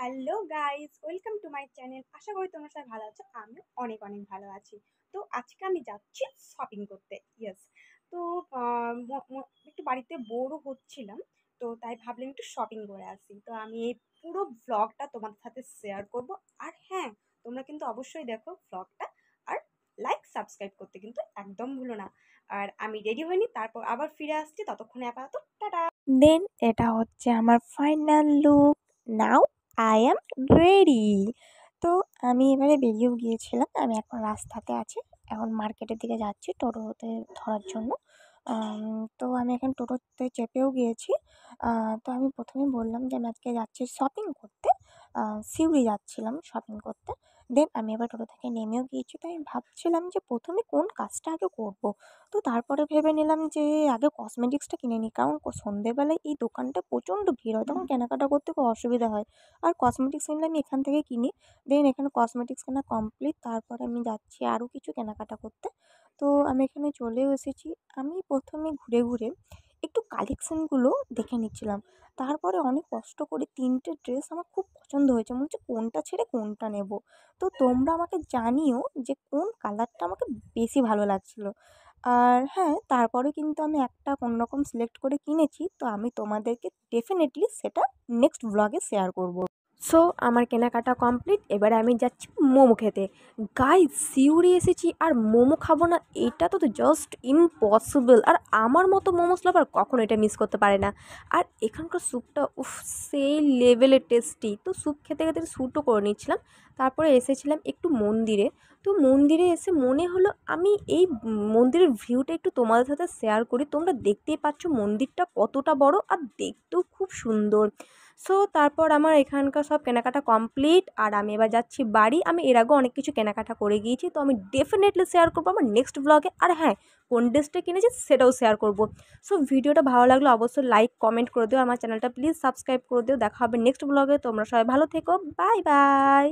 Hello guys, welcome to my channel. আশা করি তোমরা সবাই ভালো আছো। আমিও অনেক অনেক ভালো আছি। তো আজকে আমি যাচ্ছি শপিং করতে। ইয়েস। তো একটু বাড়িতে বোরও হচ্ছিলাম, তো তাই ভাবলাম একটু শপিং করে আসি। তো আমি এই পুরো ভ্লগটা তোমাদের সাথে শেয়ার করব। আর হ্যাঁ, তোমরা কিন্তু অবশ্যই দেখো ভ্লগটা। আর লাইক সাবস্ক্রাইব করতে কিন্তু একদম ভুলো না। আর আমি রেডি হইনি, তারপর আবার ফিরে আসছি। ততক্ষণে আপাতত টাটা। দেন এটা হচ্ছে আমার final look. Now I am ready. তো আমি এবারে বেরিয়েও গিয়েছিলাম, আমি এখন রাস্তাতে আছি, এখন মার্কেটের দিকে যাচ্ছি টোটোতে ধরার জন্য। তো আমি এখন টোটোতে চেপেও গিয়েছি। তো আমি প্রথমেই বললাম যে আমি আজকে যাচ্ছি শপিং করতে, সিউড়ি যাচ্ছিলাম শপিং করতে। দেন আমি এবার টোটো থেকে নেমেও গিয়েছি, তো আমি ভাবছিলাম যে প্রথমে কোন কাজটা আগে করব। তো তারপরে ভেবে নিলাম যে আগে কসমেটিক্সটা কিনে নিই, কারণ সন্ধেবেলায় এই দোকানটা প্রচণ্ড ভিড় হয়, তখন কেনাকাটা করতে খুব অসুবিধা হয়। আর কসমেটিক্স কিনলে আমি এখান থেকে কিনি। দেন এখানে কসমেটিক্স কেনা কমপ্লিট, তারপরে আমি যাচ্ছি আরও কিছু কেনাকাটা করতে। তো আমি এখানে চলেও এসেছি। আমি প্রথমে ঘুরে ঘুরে একটু কালেকশানগুলো দেখে নিচ্ছিলাম। তারপরে অনেক কষ্ট করে ৩টে ড্রেস আমার খুব পছন্দ হয়েছে, মনে হচ্ছে কোনটা ছেড়ে কোনটা নেব। তো তোমরা আমাকে জানিও যে কোন কালারটা আমাকে বেশি ভালো লাগছিল। আর হ্যাঁ, তারপরে কিন্তু আমি একটা কোনোরকম সিলেক্ট করে কিনেছি, তো আমি তোমাদেরকে ডেফিনেটলি সেটা নেক্সট ভ্লগে শেয়ার করব। সো আমার কেনাকাটা কমপ্লিট, এবারে আমি যাচ্ছি মোমো খেতে। গাইস, সিউড়ি এসেছি আর মোমো খাবো না, এটা তো জাস্ট ইম্পসিবল। আর আমার মতো মোমোস লাভার কখনো এটা মিস করতে পারে না। আর এখানকার স্যুপটা উফ, সেই লেভেলের টেস্টি। তো স্যুপ খেতে খেতে শ্যুটও করে নিচ্ছিলাম। তারপরে এসেছিলাম একটু মন্দিরে। তো মন্দিরে এসে মনে হলো আমি এই মন্দিরের ভিউটা একটু তোমাদের সাথে শেয়ার করি। তোমরা দেখতেই পাচ্ছ মন্দিরটা কতটা বড় আর দেখতেও খুব সুন্দর। সো তারপর আমার এখানকার সব কেনাকাটা কমপ্লিট, আর আমি এবার যাচ্ছি বাড়ি। আমি এর আগেও অনেক কিছু কেনাকাটা করে গিয়েছি, তো আমি ডেফিনেটলি শেয়ার করবো আমার নেক্সট ব্লগে। আর হ্যাঁ, কোন ড্রেসটা কিনেছি সেটাও শেয়ার করব। সো ভিডিওটা ভালো লাগলে অবশ্যই লাইক কমেন্ট করে দিও, আমার চ্যানেলটা প্লিজ সাবস্ক্রাইব করে দিও। দেখা হবে নেক্সট ব্লগে। তোমরা সবাই ভালো থেকো, বাই বাই।